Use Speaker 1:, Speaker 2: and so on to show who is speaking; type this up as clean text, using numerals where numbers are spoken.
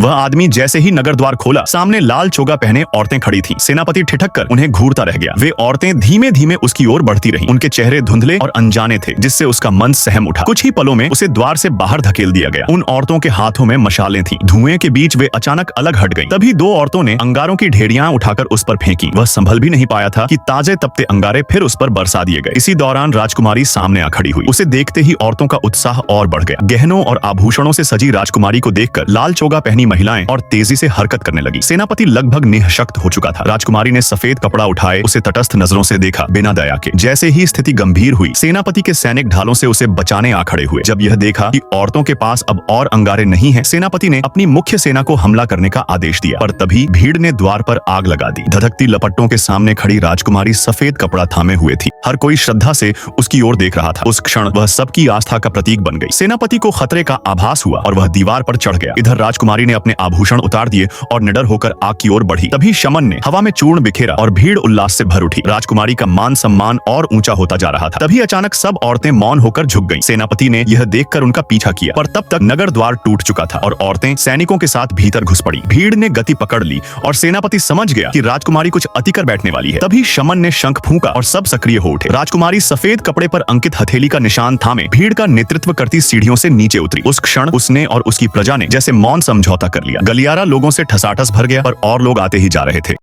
Speaker 1: वह आदमी जैसे ही नगर द्वार खोला, सामने लाल चोगा पहने औरतें खड़ी थीं। सेनापति ठिठक कर उन्हें घूरता रह गया। वे औरतें धीमे धीमे उसकी ओर बढ़ती रहीं। उनके चेहरे धुंधले और अनजाने थे, जिससे उसका मन सहम उठा। कुछ ही पलों में उसे द्वार से बाहर धकेल दिया गया। उन औरतों के हाथों में मशालें थीं। धुएं के बीच वे अचानक अलग हट गईं। तभी दो औरतों ने अंगारों की ढेरियां उठाकर उस पर फेंकी। वह संभल भी नहीं पाया था कि ताजे तपते अंगारे फिर उस पर बरसा दिए गए। इसी दौरान राजकुमारी सामने आ खड़ी हुई। उसे देखते ही औरतों का उत्साह और बढ़ गया। गहनों और आभूषणों से सजी राजकुमारी को देखकर लाल चोगा पहनी महिलाएं और तेजी से हरकत करने लगी। सेनापति लगभग निःशक्त हो चुका था। राजकुमारी ने सफेद कपड़ा उठाए उसे तटस्थ नजरों से देखा, बिना दया के। जैसे ही स्थिति गंभीर हुई, सेनापति के सैनिक ढालों से उसे बचाने आ खड़े हुए। जब यह देखा कि औरतों के पास अब और अंगारे नहीं हैं, सेनापति ने अपनी मुख्य सेना को हमला करने का आदेश दिया। पर तभी भीड़ ने द्वार पर आग लगा दी। धधकती लपटों के सामने खड़ी राजकुमारी सफेद कपड़ा थामे हुए थी। हर कोई श्रद्धा से उसकी ओर देख रहा था। उस क्षण वह सबकी आस्था का प्रतीक बन गई। सेनापति को खतरे का आभास हुआ और वह दीवार पर चढ़ गया। इधर राजकुमारी ने अपने आभूषण उतार दिए और निडर होकर आग की ओर बढ़ी। तभी शमन ने हवा में चूर्ण बिखेरा और भीड़ उल्लास से भर उठी। राजकुमारी का मान सम्मान और ऊंचा होता जा रहा था। तभी अचानक सब औरतें मौन होकर झुक गईं। सेनापति ने यह देखकर उनका पीछा किया, पर तब तक नगर द्वार टूट चुका था और औरतें सैनिकों के साथ भीतर घुस पड़ी। भीड़ ने गति पकड़ ली और सेनापति समझ गया कि राजकुमारी कुछ अति कर बैठने वाली है। तभी शमन ने शंख फूंका और सब सक्रिय हो उठे। राजकुमारी सफेद कपड़े पर अंकित हथेली का निशान थामे भीड़ का नेतृत्व करती सीढ़ियों से नीचे उतरी। उस क्षण उसने और उसकी प्रजा ने जैसे मौन समझौता कर लिया। गलियारा लोगों से ठसाठस भर गया, पर और लोग आते ही जा रहे थे।